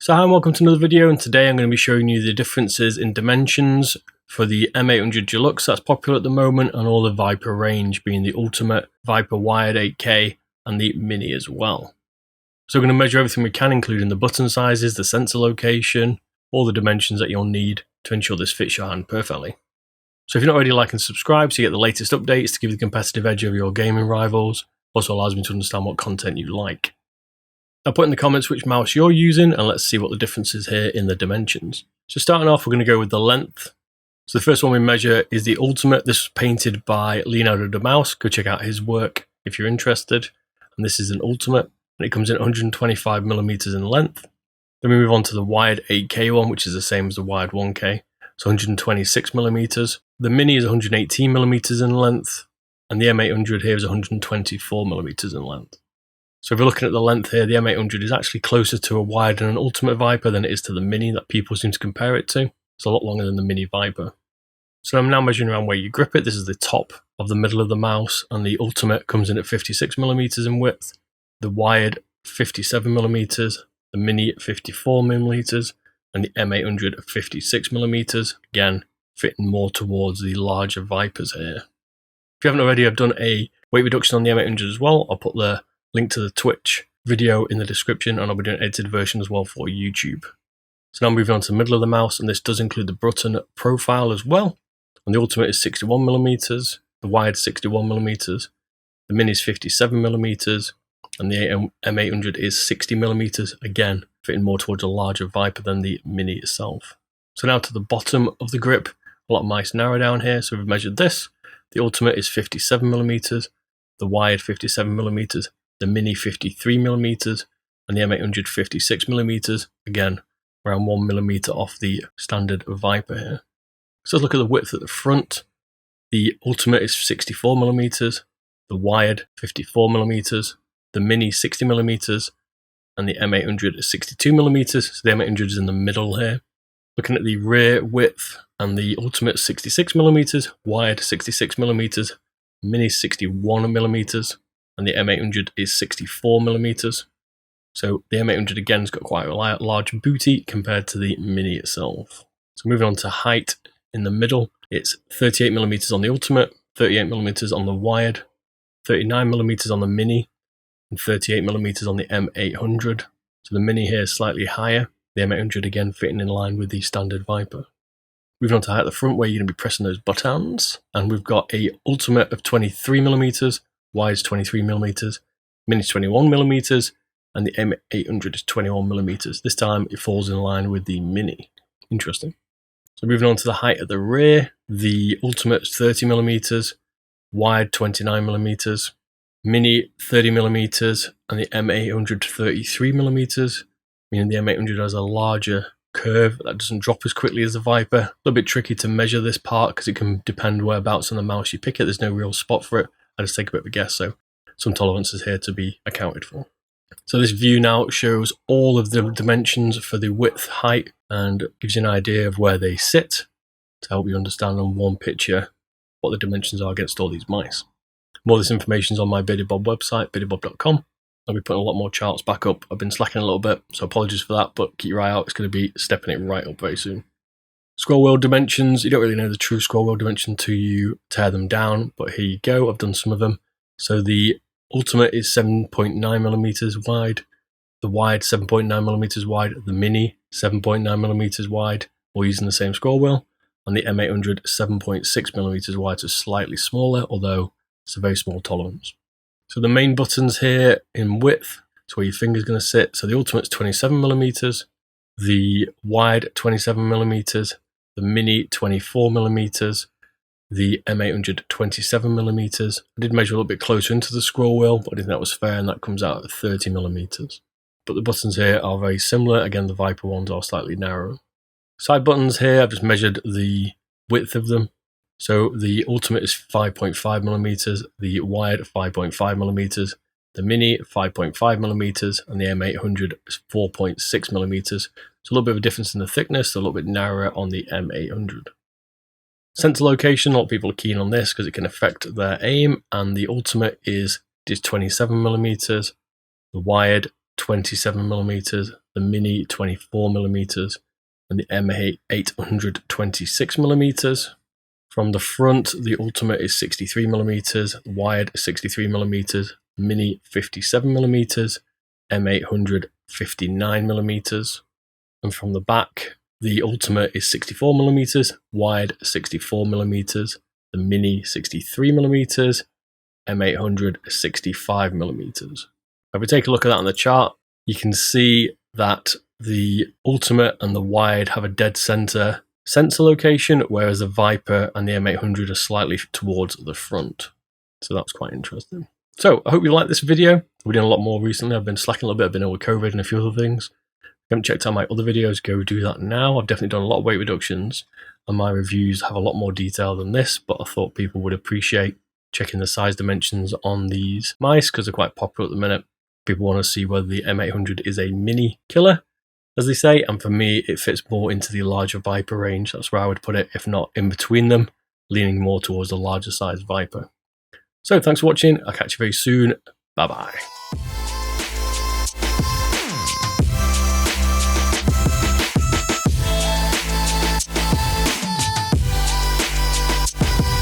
So hi and welcome to another video, and today I'm going to be showing you the differences in dimensions for the M800 Deluxe that's popular at the moment, and all the Viper range, being the Ultimate, Viper Wired 8K and the Mini as well. So we're going to measure everything we can, including the button sizes, the sensor location, all the dimensions that you'll need to ensure this fits your hand perfectly. So if you're not already, like and subscribe so you get the latest updates to give you the competitive edge over your gaming rivals. Also allows me to understand what content you like. Now put in the comments which mouse you're using, and let's see what the difference is here in the dimensions. So starting off, we're going to go with the length. So the first one we measure is the Ultimate. This was painted by Leonardo da Mouse. Go check out his work if you're interested. And this is an Ultimate, and it comes in 125mm in length. Then we move on to the Wired 8K one, which is the same as the Wired 1K. So 126mm. The Mini is 118mm in length, and the M800 here is 124mm in length. So if we're looking at the length here, the M800 is actually closer to a Wired and an Ultimate Viper than it is to the Mini that people seem to compare it to. It's a lot longer than the Mini Viper. So I'm now measuring around where you grip it. This is the top of the middle of the mouse, and the Ultimate comes in at 56mm in width, the Wired 57mm, the Mini at 54mm, and the M800 at 56mm, again fitting more towards the larger Vipers here. If you haven't already, I've done a weight reduction on the M800 as well. I'll put the link to the Twitch video in the description, and I'll be doing an edited version as well for YouTube. So now moving on to the middle of the mouse, and this does include the button profile as well. And the Ultimate is 61mm, the Wired 61mm, the Mini is 57mm, and the M800 is 60mm, again fitting more towards a larger Viper than the Mini itself. So now to the bottom of the grip, a lot of nice narrow down here. So we've measured this. The Ultimate is 57mm, the Wired 57mm, the Mini 53mm, and the M800 56mm, again around 1mm off the standard Viper here. So let's look at the width at the front. The Ultimate is 64mm, the Wired 54mm, the Mini 60mm, and the M800 is 62mm, so the M800 is in the middle here. Looking at the rear width, and the Ultimate 66mm, Wired 66mm, Mini 61mm, and the M800 is 64mm. So the M800 again has got quite a large booty compared to the Mini itself. So moving on to height in the middle, it's 38mm on the Ultimate, 38mm on the Wired, 39mm on the Mini, and 38mm on the M800. So the Mini here is slightly higher, the M800 again fitting in line with the standard Viper. Moving on to height at the front, where you're going to be pressing those buttons, and we've got a Ultimate of 23mm, Wired's 23mm, Mini's 21mm, and the M800 is 21mm. This time it falls in line with the Mini. Interesting. So moving on to the height at the rear, the Ultimate is 30mm, Wired 29mm, Mini 30mm, and the M800 33mm, meaning the M800 has a larger curve that doesn't drop as quickly as the Viper. A little bit tricky to measure this part because it can depend whereabouts on the mouse you pick it. There's no real spot for it. I just take a bit of a guess, so some tolerances here to be accounted for. So this view now shows all of the dimensions for the width, height, and gives you an idea of where they sit to help you understand on one picture what the dimensions are against all these mice. More of this information is on my BeardyBob website, beardybob.com. I'll be putting a lot more charts back up. I've been slacking a little bit, so apologies for that, but keep your eye out. It's going to be stepping it right up very soon. Scroll wheel dimensions. You don't really know the true scroll wheel dimension until you tear them down, but here you go. I've done some of them. So the Ultimate is 7.9mm wide, the Wired 7.9mm wide, the Mini 7.9mm wide, all using the same scroll wheel, and the M800 7.6mm wide, so slightly smaller, although it's a very small tolerance. So the main buttons here in width, so where your finger's going to sit. So the Ultimate's 27mm, the Wired 27mm, the Mini 24mm, the M800 27mm. I did measure a little bit closer into the scroll wheel, but I didn't think that was fair, and that comes out at 30mm. But the buttons here are very similar. Again, the Viper ones are slightly narrower. Side buttons here, I've just measured the width of them. So the Ultimate is 5.5mm, the Wired 5.5mm, the Mini 5.5mm, and the M800 is 4.6mm. So a little bit of a difference in the thickness, a little bit narrower on the M800. Sensor location, a lot of people are keen on this because it can affect their aim, and the Ultimate is 27mm, the Wired 27mm, the Mini 24mm, and the M800 26mm. From the front, the Ultimate is 63mm, the Wired 63mm, Mini 57mm, M800 59mm. And from the back, the Ultimate is 64mm, Wired 64mm, the Mini 63mm, M800 65mm. If we take a look at that on the chart, you can see that the Ultimate and the Wired have a dead center sensor location, whereas the Viper and the M800 are slightly towards the front. So that's quite interesting. So I hope you liked this video. We're doing a lot more recently. I've been slacking a little bit. I've been ill with COVID and a few other things. If you haven't checked out my other videos, go do that now. I've definitely done a lot of weight reductions, and my reviews have a lot more detail than this, but I thought people would appreciate checking the size dimensions on these mice because they're quite popular at the minute. People want to see whether the M800 is a mini killer, as they say, and for me, it fits more into the larger Viper range. That's where I would put it, if not in between them, leaning more towards the larger size Viper. So thanks for watching. I'll catch you very soon. Bye-bye.